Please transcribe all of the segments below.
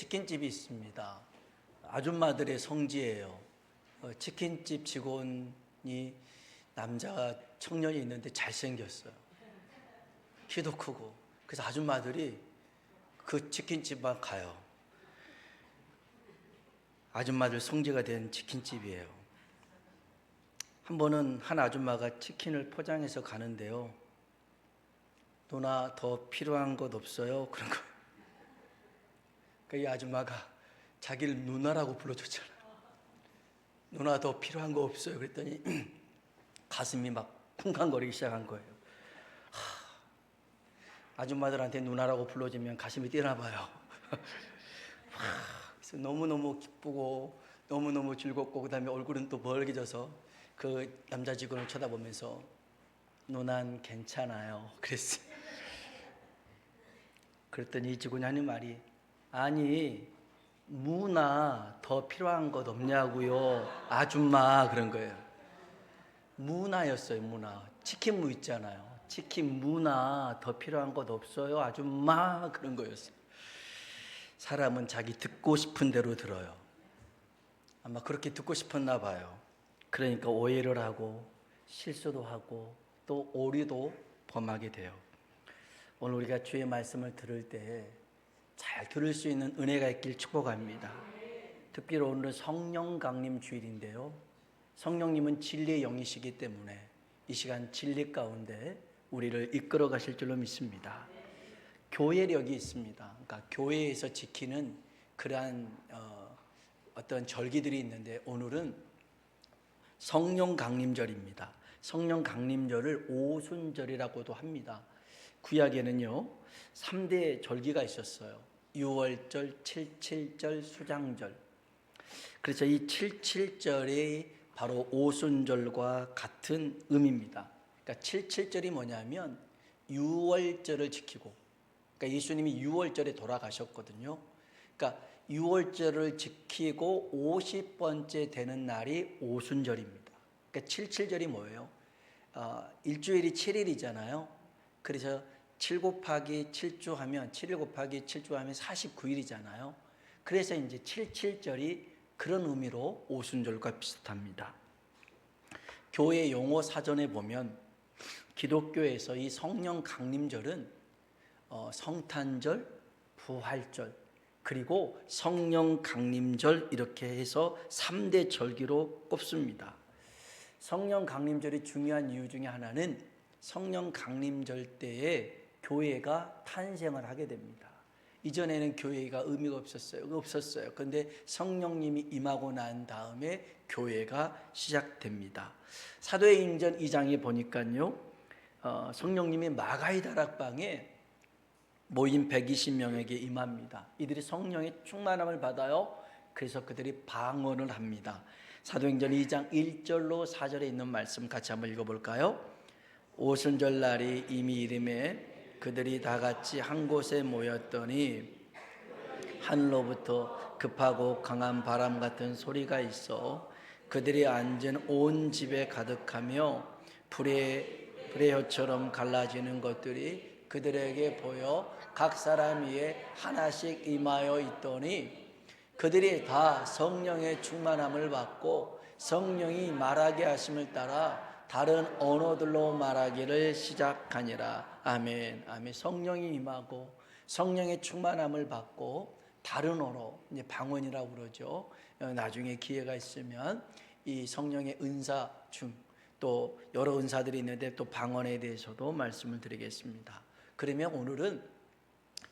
치킨집이 있습니다. 아줌마들의 성지예요. 치킨집 직원이 남자 청년이 있는데 잘생겼어요. 키도 크고. 그래서 아줌마들이 그 치킨집만 가요. 아줌마들 성지가 된 치킨집이에요. 한 번은 한 아줌마가 치킨을 포장해서 가는데요. 누나 더 필요한 것 없어요? 그런 거예요. 이 아줌마가 자기를 누나라고 불러줬잖아요. 누나 더 필요한 거 없어요? 그랬더니 가슴이 막 쿵쾅거리기 시작한 거예요. 아줌마들한테 누나라고 불러주면 가슴이 뛰나 봐요. 그래서 너무너무 기쁘고 너무너무 즐겁고 그 다음에 얼굴은 또 벌개져서 그 남자 직원을 쳐다보면서 누난 괜찮아요 그랬어요. 그랬더니 이 직원이 하는 말이 아니 무나 더 필요한 것 없냐고요 아줌마 그런 거예요. 무나였어요. 무나 치킨 무 있잖아요. 치킨 무나 더 필요한 것 없어요 아줌마 그런 거였어요. 사람은 자기 듣고 싶은 대로 들어요. 아마 그렇게 듣고 싶었나 봐요. 그러니까 오해를 하고 실수도 하고 또 오류도 범하게 돼요. 오늘 우리가 주의 말씀을 들을 때 잘 들을 수 있는 은혜가 있길 축복합니다. 특별히 오늘은 성령 강림 주일인데요. 성령님은 진리의 영이시기 때문에 이 시간 진리 가운데 우리를 이끌어 가실 줄로 믿습니다. 교회력이 있습니다. 그러니까 교회에서 지키는 그러한 어떤 절기들이 있는데 오늘은 성령 강림절입니다. 성령 강림절을 오순절이라고도 합니다. 구약에는요 3대 절기가 있었어요. 6월절, 77절, 수장절. 그래서 이 77절이 바로 오순절과 같은 의미입니다. 그러니까 77절이 뭐냐면 6월절을 지키고, 그러니까 예수님이 6월절에 돌아가셨거든요. 그러니까 6월절을 지키고 50번째 되는 날이 오순절입니다. 그러니까 77절이 뭐예요? 일주일이 7일이잖아요. 그래서 7 곱하기 7주 하면 7일 곱하기 7주 하면 49일이잖아요. 그래서 이제 77절이 그런 의미로 오순절과 비슷합니다. 교회 용어 사전에 보면 기독교에서 이 성령 강림절은 성탄절, 부활절, 그리고 성령 강림절 이렇게 해서 3대 절기로 꼽습니다. 성령 강림절이 중요한 이유 중에 하나는 성령 강림절 때에 교회가 탄생을 하게 됩니다. 이전에는 교회가 의미가 없었어요. 그런데 성령님이 임하고 난 다음에 교회가 시작됩니다. 사도행전 2장에 보니까요, 성령님이 마가의 다락방에 모인 120명에게 임합니다. 이들이 성령의 충만함을 받아요. 그래서 그들이 방언을 합니다. 사도행전 2장 1절로 4절에 있는 말씀 같이 한번 읽어볼까요? 오순절 날이 이미 이름에 그들이 다 같이 한 곳에 모였더니 하늘로부터 급하고 강한 바람 같은 소리가 있어 그들이 앉은 온 집에 가득하며 불의 혀처럼 갈라지는 것들이 그들에게 보여 각 사람 위에 하나씩 임하여 있더니 그들이 다 성령의 충만함을 받고 성령이 말하게 하심을 따라 다른 언어들로 말하기를 시작하니라. 아멘. 아멘. 성령이 임하고 성령의 충만함을 받고 다른 언어, 이제 방언이라고 그러죠. 나중에 기회가 있으면 이 성령의 은사 중 또 여러 은사들이 있는데 또 방언에 대해서도 말씀을 드리겠습니다. 그러면 오늘은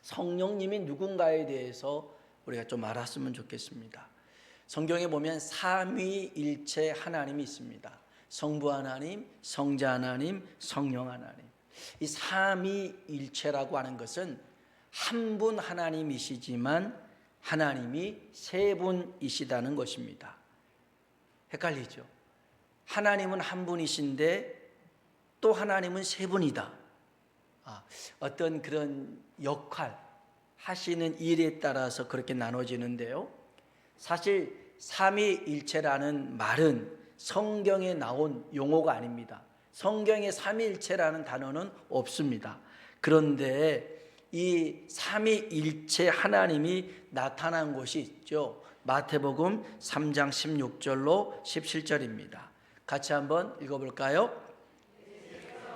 성령님이 누군가에 대해서 우리가 좀 알았으면 좋겠습니다. 성경에 보면 삼위일체 하나님이 있습니다. 성부 하나님, 성자 하나님, 성령 하나님. 이 삼위일체라고 하는 것은 한 분 하나님이시지만 하나님이 세 분이시다는 것입니다. 헷갈리죠? 하나님은 한 분이신데 또 하나님은 세 분이다. 어떤 그런 역할, 하시는 일에 따라서 그렇게 나눠지는데요. 사실 삼위일체라는 말은 성경에 나온 용어가 아닙니다. 성경에 삼위일체라는 단어는 없습니다. 그런데 이 삼위일체 하나님이 나타난 곳이 있죠. 마태복음 3장 16절로 17절입니다. 같이 한번 읽어볼까요?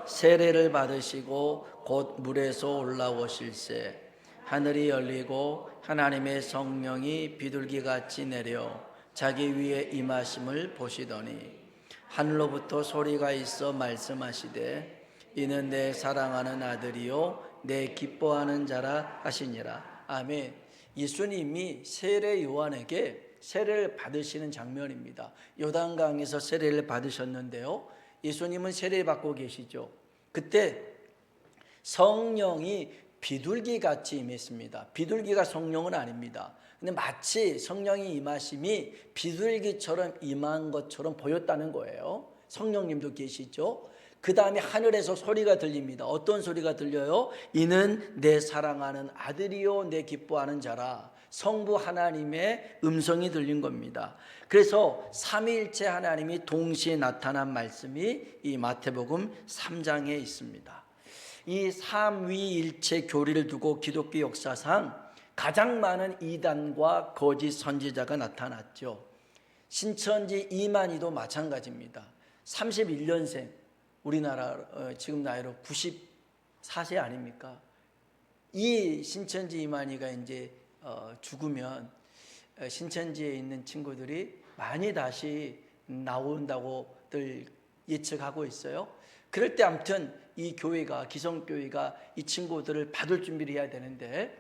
세례를 받으시고 곧 물에서 올라오실새 하늘이 열리고 하나님의 성령이 비둘기같이 내려 자기 위에 임하심을 보시더니 하늘로부터 소리가 있어 말씀하시되 이는 내 사랑하는 아들이요 내 기뻐하는 자라 하시니라. 아멘. 예수님이 세례 요한에게 세례를 받으시는 장면입니다. 요단강에서 세례를 받으셨는데요, 예수님은 세례 받고 계시죠. 그때 성령이 비둘기같이 임했습니다. 비둘기가 성령은 아닙니다. 근데 마치 성령이 임하심이 비둘기처럼 임한 것처럼 보였다는 거예요. 성령님도 계시죠. 그 다음에 하늘에서 소리가 들립니다. 어떤 소리가 들려요? 이는 내 사랑하는 아들이요 내 기뻐하는 자라. 성부 하나님의 음성이 들린 겁니다. 그래서 삼위일체 하나님이 동시에 나타난 말씀이 이 마태복음 3장에 있습니다. 이 삼위일체 교리를 두고 기독교 역사상 가장 많은 이단과 거짓 선지자가 나타났죠. 신천지 이만희도 마찬가지입니다. 31년생, 우리나라 지금 나이로 94세 아닙니까? 이 신천지 이만희가 이제 죽으면 신천지에 있는 친구들이 많이 다시 나온다고들 예측하고 있어요. 그럴 때 아무튼 이 교회가, 기성교회가 이 친구들을 받을 준비를 해야 되는데,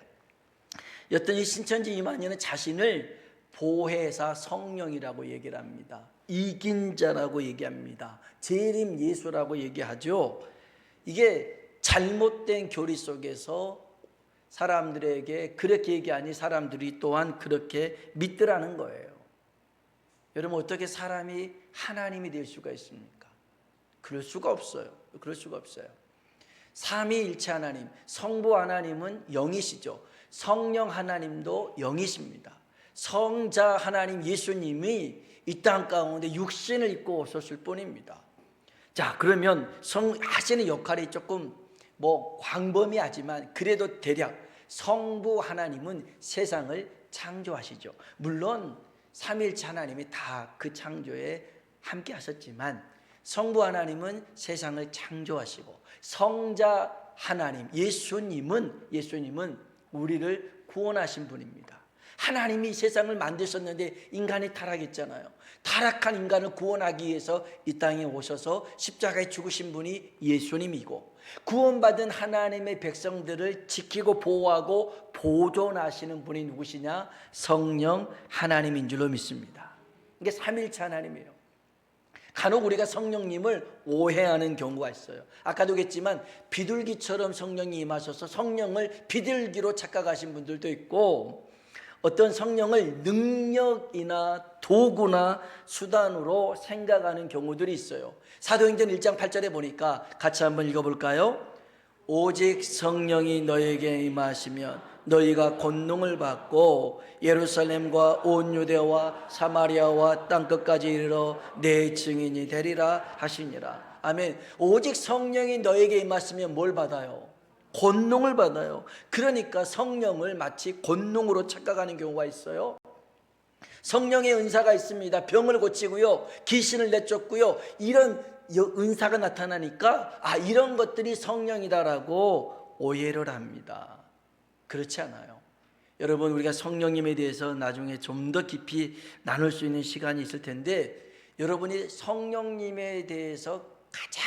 여튼 이 신천지 이만희는 자신을 보혜사 성령이라고 얘기를 합니다. 이긴 자라고 얘기합니다. 재림 예수라고 얘기하죠. 이게 잘못된 교리 속에서 사람들에게 그렇게 얘기하니 사람들이 또한 그렇게 믿더라는 거예요. 여러분, 어떻게 사람이 하나님이 될 수가 있습니까? 그럴 수가 없어요. 그럴 수가 없어요. 삼위일체 하나님, 성부 하나님은 영이시죠. 성령 하나님도 영이십니다. 성자 하나님 예수님이 이 땅 가운데 육신을 입고 오셨을 뿐입니다. 자, 그러면 하시는 역할이 조금 광범위하지만 그래도 대략 성부 하나님은 세상을 창조하시죠. 물론 삼위일체 하나님이 다 그 창조에 함께 하셨지만 성부 하나님은 세상을 창조하시고 성자 하나님 예수님은 우리를 구원하신 분입니다. 하나님이 세상을 만드셨는데 인간이 타락했잖아요. 타락한 인간을 구원하기 위해서 이 땅에 오셔서 십자가에 죽으신 분이 예수님이고, 구원받은 하나님의 백성들을 지키고 보호하고 보존하시는 분이 누구시냐? 성령 하나님인 줄로 믿습니다. 이게 삼위일체 하나님이에요. 간혹 우리가 성령님을 오해하는 경우가 있어요. 아까도 했지만 비둘기처럼 성령이 임하셔서 성령을 비둘기로 착각하신 분들도 있고, 어떤 성령을 능력이나 도구나 수단으로 생각하는 경우들이 있어요. 사도행전 1장 8절에 보니까 같이 한번 읽어볼까요? 오직 성령이 너에게 임하시면 너희가 권능을 받고 예루살렘과 온 유대와 사마리아와 땅끝까지 이르러 내 증인이 되리라 하시니라. 아멘. 오직 성령이 너에게 임하시면 뭘 받아요? 권능을 받아요. 그러니까 성령을 마치 권능으로 착각하는 경우가 있어요. 성령의 은사가 있습니다. 병을 고치고요, 귀신을 내쫓고요, 이런 은사가 나타나니까 이런 것들이 성령이다라고 오해를 합니다. 그렇지 않아요. 여러분, 우리가 성령님에 대해서 나중에 좀 더 깊이 나눌 수 있는 시간이 있을 텐데, 여러분이 성령님에 대해서 가장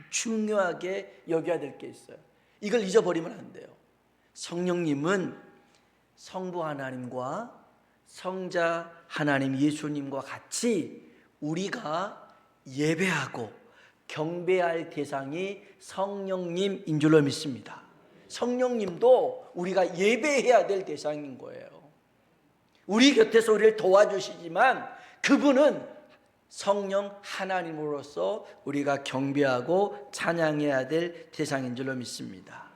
중요하게 여겨야 될 게 있어요. 이걸 잊어버리면 안 돼요. 성령님은 성부 하나님과 성자 하나님 예수님과 같이 우리가 예배하고 경배할 대상이 성령님인 줄로 믿습니다. 성령님도 우리가 예배해야 될 대상인 거예요. 우리 곁에서 우리를 도와주시지만 그분은 성령 하나님으로서 우리가 경배하고 찬양해야 될 대상인 줄로 믿습니다.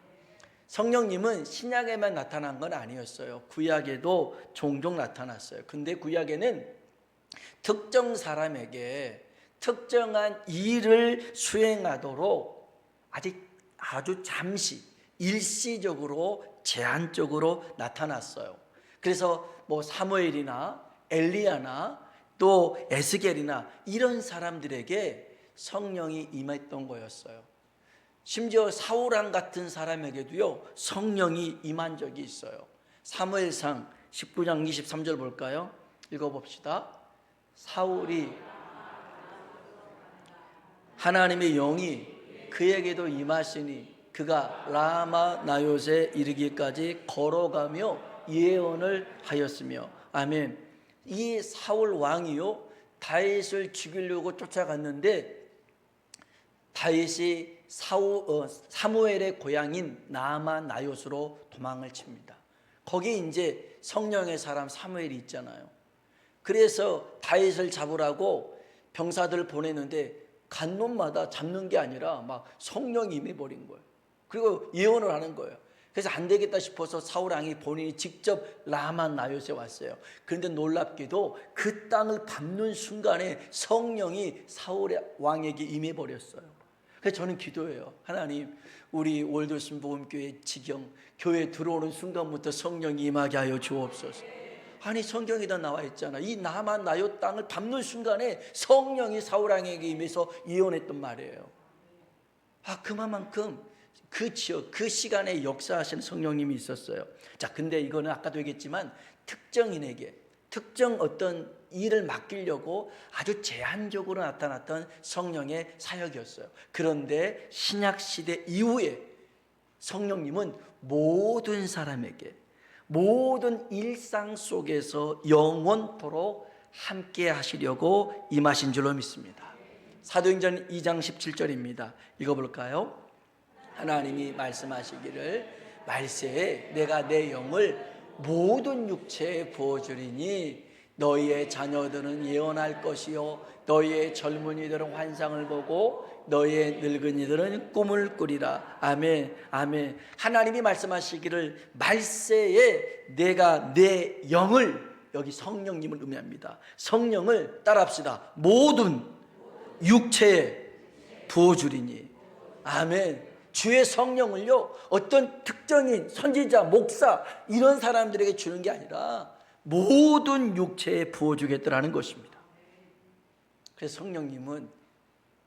성령님은 신약에만 나타난 건 아니었어요. 구약에도 종종 나타났어요. 근데 구약에는 특정 사람에게 특정한 일을 수행하도록 아주 잠시 일시적으로 제한적으로 나타났어요. 그래서 뭐 사무엘이나 엘리야나 또 에스겔이나 이런 사람들에게 성령이 임했던 거였어요. 심지어 사울왕 같은 사람에게도요 성령이 임한 적이 있어요. 사무엘상 19장 23절 볼까요? 읽어봅시다. 사울이 하나님의 영이 그에게도 임하시니 그가 라마 나요세 이르기까지 걸어가며 예언을 하였으며. 아멘. 이 사울 왕이요 다윗을 죽이려고 쫓아갔는데 다윗이 사무엘의 고향인 라마 나요스로 도망을 칩니다. 거기 이제 성령의 사람 사무엘이 있잖아요. 그래서 다윗을 잡으라고 병사들을 보내는데 간 놈마다 잡는 게 아니라 막 성령이 임해버린 거예요. 그리고 예언을 하는 거예요. 그래서 안 되겠다 싶어서 사울 왕이 본인이 직접 라마 나요스에 왔어요. 그런데 놀랍게도 그 땅을 밟는 순간에 성령이 사울 왕에게 임해버렸어요. 그래서 저는 기도해요. 하나님, 우리 월드신 복음교회 지경 교회 들어오는 순간부터 성령이 임하게 하여 주옵소서. 아니 성경에다 나와 있잖아. 이 라마 나요 땅을 밟는 순간에 성령이 사울 왕에게 임해서 예언했단 말이에요. 그만큼 그 지역, 그 시간에 역사하시는 성령님이 있었어요. 자, 근데 이거는 아까도 얘기했지만 특정인에게 특정 어떤 일을 맡기려고 아주 제한적으로 나타났던 성령의 사역이었어요. 그런데 신약시대 이후에 성령님은 모든 사람에게 모든 일상 속에서 영원토록 함께 하시려고 임하신 줄로 믿습니다. 사도행전 2장 17절입니다. 읽어볼까요? 하나님이 말씀하시기를 말세에 내가 내 영을 모든 육체에 부어주리니 너희의 자녀들은 예언할 것이요 너희의 젊은이들은 환상을 보고 너희의 늙은이들은 꿈을 꾸리라. 아멘, 아멘. 하나님이 말씀하시기를 말세에 내가 내 영을, 여기 성령님을 의미합니다. 성령을 따라합시다. 모든 육체에 부어주리니. 아멘. 주의 성령을요 어떤 특정인 선지자, 목사 이런 사람들에게 주는 게 아니라 모든 육체에 부어주겠다라는 것입니다. 그래서 성령님은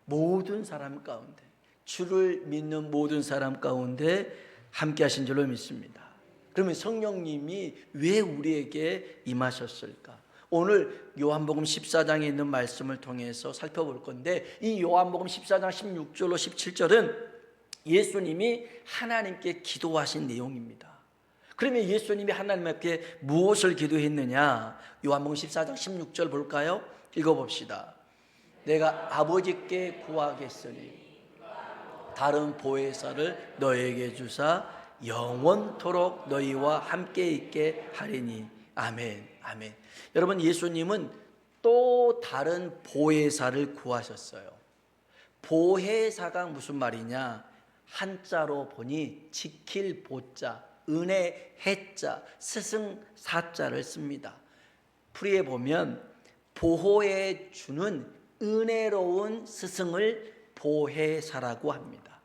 모든 사람 가운데, 주를 믿는 모든 사람 가운데 함께 하신 줄로 믿습니다. 그러면 성령님이 왜 우리에게 임하셨을까? 오늘 요한복음 14장에 있는 말씀을 통해서 살펴볼 건데, 이 요한복음 14장 16절로 17절은 예수님이 하나님께 기도하신 내용입니다. 그러면 예수님이 하나님께 무엇을 기도했느냐? 요한복음 14장 16절 볼까요? 읽어봅시다. 내가 아버지께 구하겠으니 다른 보혜사를 너에게 주사 영원토록 너희와 함께 있게 하리니. 아멘, 아멘. 여러분, 예수님은 또 다른 보혜사를 구하셨어요. 보혜사가 무슨 말이냐? 한자로 보니 지킬 보자, 은혜 해자, 스승 사자를 씁니다. 풀이해 보면 보호해 주는 은혜로운 스승을 보혜사라고 합니다.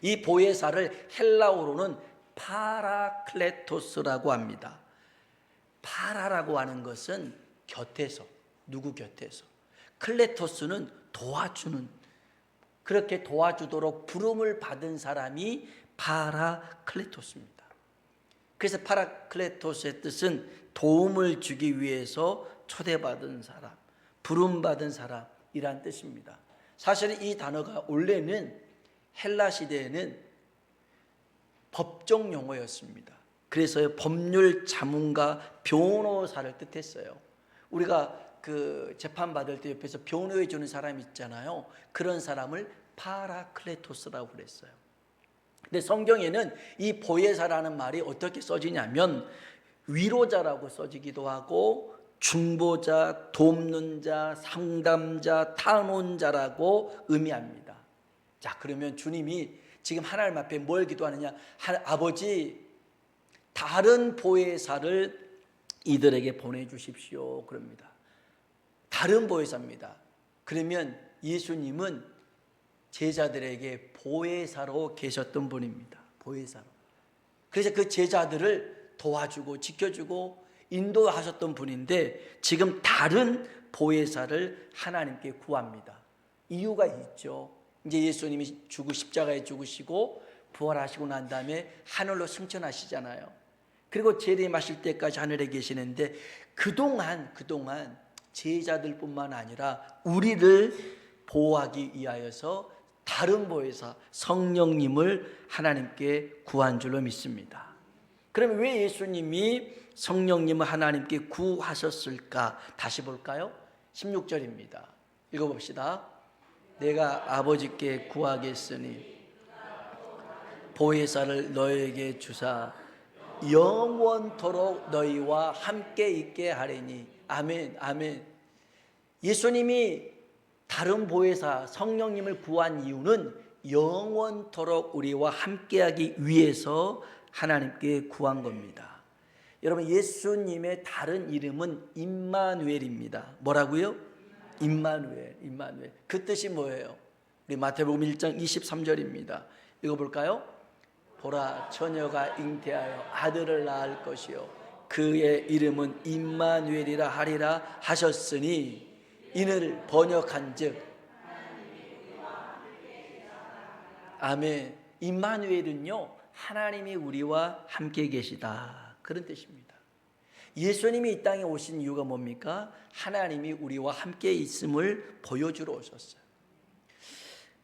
이 보혜사를 헬라어로는 파라클레토스라고 합니다. 파라라고 하는 것은 곁에서, 누구 곁에서, 클레토스는 도와주는, 그렇게 도와주도록 부름을 받은 사람이 파라클레토스입니다. 그래서 파라클레토스의 뜻은 도움을 주기 위해서 초대받은 사람, 부름받은 사람이란 뜻입니다. 사실 이 단어가 원래는 헬라 시대에는 법정 용어였습니다. 그래서 법률 자문가, 변호사를 뜻했어요. 우리가 그 재판 받을 때 옆에서 변호해 주는 사람이 있잖아요. 그런 사람을 파라클레토스라고 그랬어요. 근데 성경에는 이 보혜사라는 말이 어떻게 써지냐면 위로자라고 써지기도 하고 중보자, 돕는 자, 상담자, 탄원자라고 의미합니다. 자, 그러면 주님이 지금 하나님 앞에 뭘 기도하느냐? 아버지, 다른 보혜사를 이들에게 보내주십시오 그럽니다. 다른 보혜사입니다. 그러면 예수님은 제자들에게 보혜사로 계셨던 분입니다. 보혜사로. 그래서 그 제자들을 도와주고 지켜주고 인도하셨던 분인데 지금 다른 보혜사를 하나님께 구합니다. 이유가 있죠. 이제 예수님이 십자가에 죽으시고 부활하시고 난 다음에 하늘로 승천하시잖아요. 그리고 재림하실 때까지 하늘에 계시는데 그동안 제자들뿐만 아니라 우리를 보호하기 위하여서 다른 보혜사 성령님을 하나님께 구한 줄로 믿습니다. 그러면 왜 예수님이 성령님을 하나님께 구하셨을까? 다시 볼까요? 16절입니다. 읽어봅시다. 내가 아버지께 구하겠으니 보혜사를 너에게 주사 영원토록 너희와 함께 있게 하리니. 아멘, 아멘. 예수님이 다른 보혜사 성령님을 구한 이유는 영원토록 우리와 함께하기 위해서 하나님께 구한 겁니다. 여러분, 예수님의 다른 이름은 임마누엘입니다. 뭐라고요? 임마누엘, 임마누엘. 그 뜻이 뭐예요? 우리 마태복음 1장 23절입니다. 읽어볼까요? 보라, 처녀가 잉태하여 아들을 낳을 것이요 그의 이름은 임마누엘이라 하리라 하셨으니 이를 번역한즉, 아멘. 임마누엘은요, 하나님이 우리와 함께 계시다, 그런 뜻입니다. 예수님이 이 땅에 오신 이유가 뭡니까? 하나님이 우리와 함께 있음을 보여주러 오셨어요.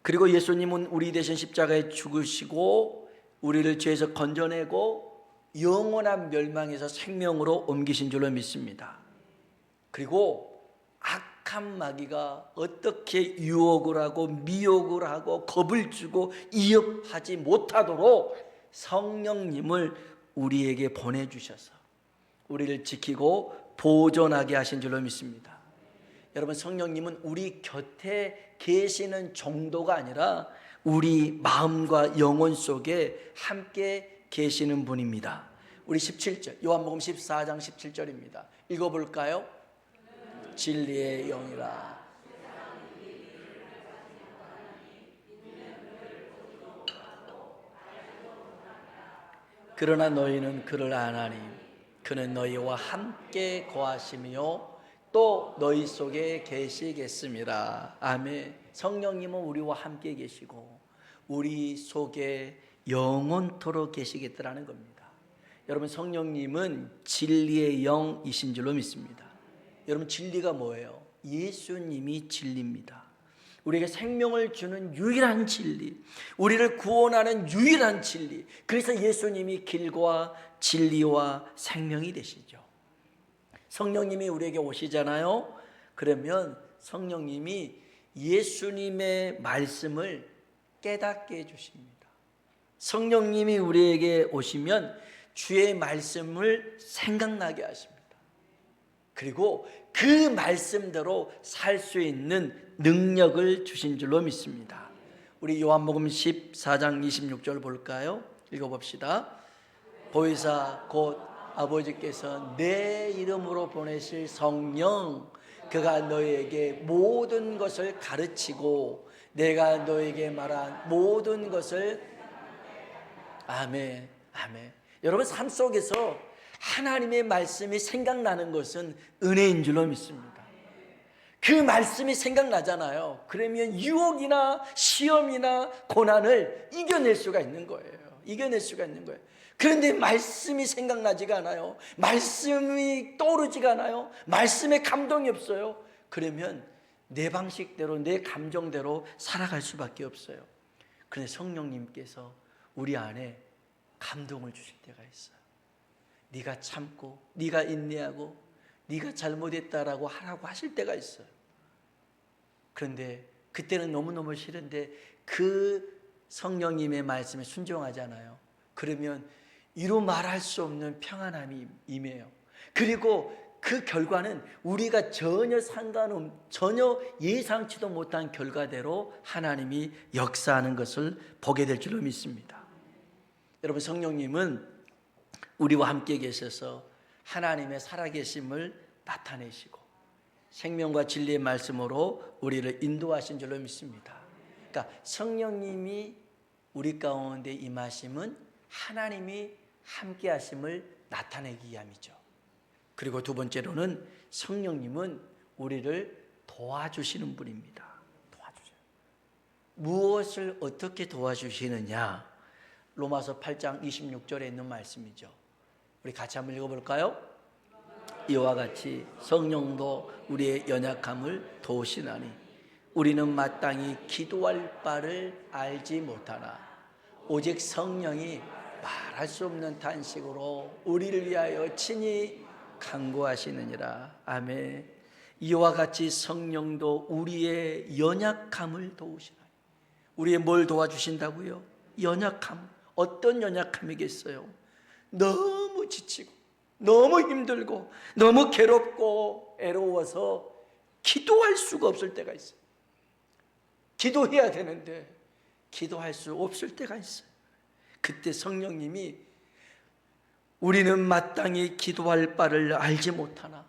그리고 예수님은 우리 대신 십자가에 죽으시고 우리를 죄에서 건져내고 영원한 멸망에서 생명으로 옮기신 줄로 믿습니다. 그리고 악한 마귀가 어떻게 유혹을 하고 미혹을 하고 겁을 주고 위협하지 못하도록 성령님을 우리에게 보내주셔서 우리를 지키고 보존하게 하신 줄로 믿습니다. 여러분, 성령님은 우리 곁에 계시는 정도가 아니라 우리 마음과 영혼 속에 함께 계시는 분입니다. 우리 17절, 요한복음 14장 17절입니다. 읽어볼까요? 진리의 영이라 그러나 너희는 그를 아나니 그는 너희와 함께 거하시며 또 너희 속에 계시겠습니다. 아멘. 성령님은 우리와 함께 계시고 우리 속에 영원토록 계시겠다라는 겁니다. 여러분, 성령님은 진리의 영이신 줄로 믿습니다. 여러분, 진리가 뭐예요? 예수님이 진리입니다. 우리에게 생명을 주는 유일한 진리, 우리를 구원하는 유일한 진리. 그래서 예수님이 길과 진리와 생명이 되시죠. 성령님이 우리에게 오시잖아요. 그러면 성령님이 예수님의 말씀을 깨닫게 해주십니다. 성령님이 우리에게 오시면 주의 말씀을 생각나게 하십니다. 그리고 그 말씀대로 살 수 있는 능력을 주신 줄로 믿습니다. 우리 요한복음 14장 26절 볼까요? 읽어봅시다. 보혜사 곧 아버지께서 내 이름으로 보내실 성령, 그가 너희에게 모든 것을 가르치고 내가 너희에게 말한 모든 것을. 아멘, 아멘. 여러분, 삶 속에서 하나님의 말씀이 생각나는 것은 은혜인 줄로 믿습니다. 그 말씀이 생각나잖아요. 그러면 유혹이나 시험이나 고난을 이겨낼 수가 있는 거예요. 이겨낼 수가 있는 거예요. 그런데 말씀이 생각나지가 않아요. 말씀이 떠오르지가 않아요. 말씀에 감동이 없어요. 그러면 내 방식대로 내 감정대로 살아갈 수밖에 없어요. 그런데 성령님께서 우리 안에 감동을 주실 때가 있어요. 네가 참고 네가 인내하고 네가 잘못했다라고 하라고 하실 때가 있어요. 그런데 그때는 너무너무 싫은데 그 성령님의 말씀에 순종하잖아요. 그러면 이루 말할 수 없는 평안함이 임해요. 그리고 그 결과는 우리가 전혀 예상치도 못한 결과대로 하나님이 역사하는 것을 보게 될 줄로 믿습니다. 여러분, 성령님은 우리와 함께 계셔서 하나님의 살아계심을 나타내시고 생명과 진리의 말씀으로 우리를 인도하신 줄로 믿습니다. 그러니까 성령님이 우리 가운데 임하심은 하나님이 함께 하심을 나타내기 위함이죠. 그리고 두 번째로는 성령님은 우리를 도와주시는 분입니다. 도와주셔요. 무엇을 어떻게 도와주시느냐? 로마서 8장 26절에 있는 말씀이죠. 우리 같이 한번 읽어볼까요? 이와 같이 성령도 우리의 연약함을 도우시나니 우리는 마땅히 기도할 바를 알지 못하나 오직 성령이 말할 수 없는 탄식으로 우리를 위하여 친히 간구하시느니라. 아멘. 이와 같이 성령도 우리의 연약함을 도우시나니. 우리의 뭘 도와주신다고요? 연약함. 어떤 연약함이겠어요? 너무 지치고 너무 힘들고 너무 괴롭고 애로워서 기도할 수가 없을 때가 있어요. 기도해야 되는데 기도할 수 없을 때가 있어요. 그때 성령님이 우리는 마땅히 기도할 바를 알지 못하나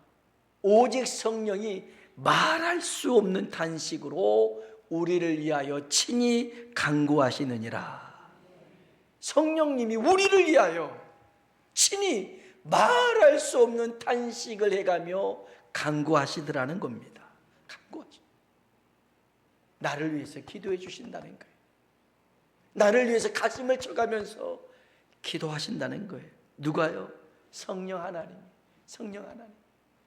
오직 성령이 말할 수 없는 탄식으로 우리를 위하여 친히 간구하시느니라. 성령님이 우리를 위하여 친히 말할 수 없는 탄식을 해가며 간구하시더라는 겁니다. 간구하시. 나를 위해서 기도해 주신다는 거예요. 나를 위해서 가슴을 쳐가면서 기도하신다는 거예요. 누가요? 성령 하나님. 성령 하나님.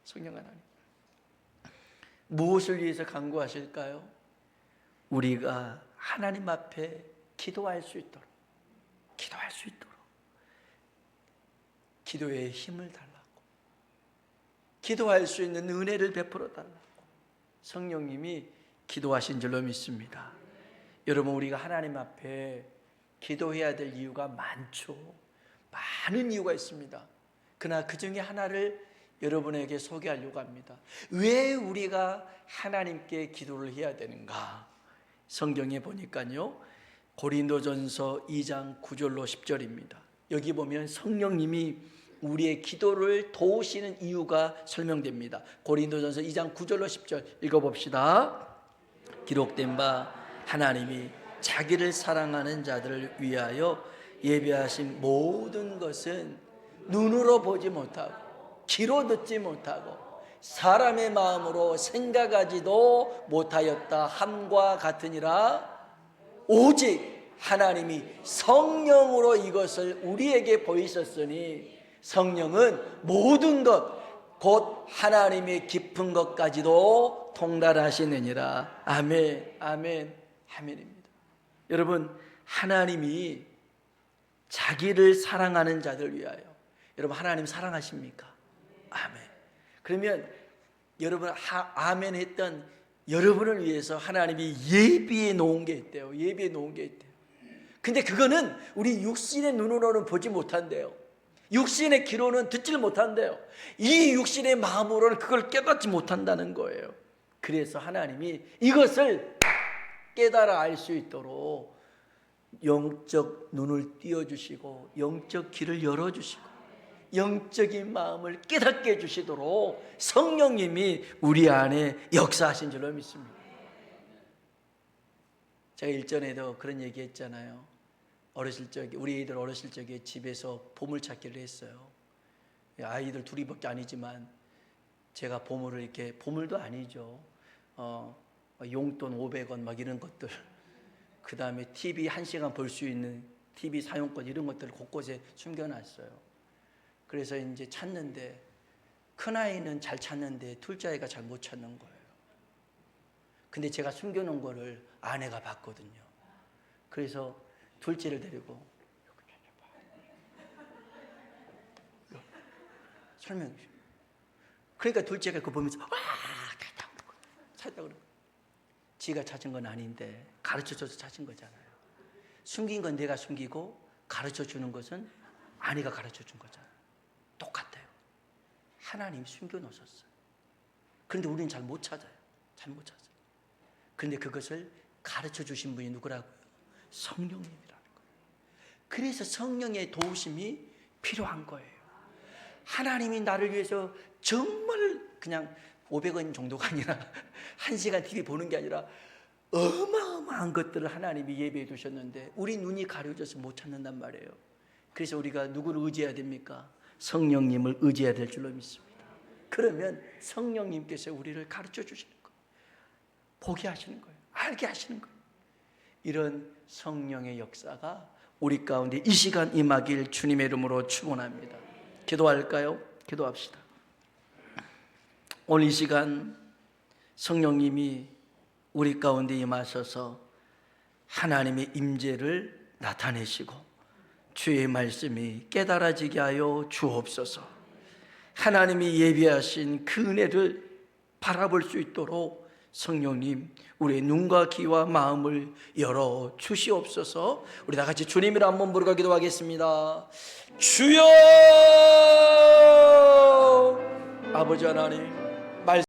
성령 하나님. 무엇을 위해서 간구하실까요? 우리가 하나님 앞에 기도할 수 있도록, 기도할 수 있도록 기도에 힘을 달라고, 기도할 수 있는 은혜를 베풀어 달라고 성령님이 기도하신 줄로 믿습니다. 여러분, 우리가 하나님 앞에 기도해야 될 이유가 많죠. 많은 이유가 있습니다. 그러나 그 중에 하나를 여러분에게 소개하려고 합니다. 왜 우리가 하나님께 기도를 해야 되는가? 성경에 보니까요, 고린도전서 2장 9절로 10절입니다. 여기 보면 성령님이 우리의 기도를 도우시는 이유가 설명됩니다. 고린도전서 2장 9절로 10절 읽어봅시다. 기록된 바 하나님이 자기를 사랑하는 자들을 위하여 예비하신 모든 것은 눈으로 보지 못하고 귀로 듣지 못하고 사람의 마음으로 생각하지도 못하였다 함과 같으니라. 오직 하나님이 성령으로 이것을 우리에게 보이셨으니 성령은 모든 것 곧 하나님의 깊은 것까지도 통달하시느니라. 아멘, 아멘, 아멘입니다. 여러분, 하나님이 자기를 사랑하는 자들 위하여, 여러분 하나님 사랑하십니까? 아멘. 그러면 여러분 아멘 했던 여러분을 위해서 하나님이 예비해 놓은 게 있대요. 예비해 놓은 게 있대요. 근데 그거는 우리 육신의 눈으로는 보지 못한대요. 육신의 귀로는 듣질 못한대요. 이 육신의 마음으로는 그걸 깨닫지 못한다는 거예요. 그래서 하나님이 이것을 깨달아 알 수 있도록 영적 눈을 띄워주시고 영적 귀를 열어주시고 영적인 마음을 깨닫게 해주시도록 성령님이 우리 안에 역사하신 줄로 믿습니다. 제가 일전에도 그런 얘기 했잖아요. 어렸을 적에, 우리 애들 어렸을 적에 집에서 보물찾기를 했어요. 아이들 둘이밖에 아니지만 제가 보물을 이렇게, 보물도 아니죠, 용돈 500원 막 이런 것들, 그 다음에 TV 1시간 볼 수 있는 TV 사용권 이런 것들을 곳곳에 숨겨놨어요. 그래서 이제 찾는데 큰아이는 잘 찾는데 둘째 아이가 잘 못 찾는 거예요. 근데 제가 숨겨놓은 거를 아내가 봤거든요. 그래서 둘째를 데리고 설명해 주세요. 그러니까 둘째가 그거 보면서 와 찾다 그러고, 지가 찾은 건 아닌데 가르쳐줘서 찾은 거잖아요. 숨긴 건 내가 숨기고 가르쳐주는 것은 아내가 가르쳐준 거잖아요. 똑같아요. 하나님이 숨겨놓으셨어요. 그런데 우리는 잘 못 찾아요. 잘 못 찾아요. 그런데 그것을 가르쳐주신 분이 누구라고요? 성령님이라는 거예요. 그래서 성령의 도우심이 필요한 거예요. 하나님이 나를 위해서 정말 그냥 500원 정도가 아니라 1시간 TV 보는 게 아니라 어마어마한 것들을 하나님이 예배해 두셨는데 우리 눈이 가려져서 못 찾는단 말이에요. 그래서 우리가 누구를 의지해야 됩니까? 성령님을 의지해야 될 줄로 믿습니다. 그러면 성령님께서 우리를 가르쳐 주시는 거예요. 보게 하시는 거예요. 알게 하시는 거예요. 이런 성령의 역사가 우리 가운데 이 시간 임하길 주님의 이름으로 축원합니다. 기도할까요? 기도합시다. 오늘 이 시간 성령님이 우리 가운데 임하셔서 하나님의 임재를 나타내시고 주의 말씀이 깨달아지게 하여 주옵소서. 하나님이 예비하신 그 은혜를 바라볼 수 있도록 성령님 우리의 눈과 귀와 마음을 열어 주시옵소서. 우리 다 같이 주님을 한번 부르고 기도하겠습니다. 주여! 아버지 하나님,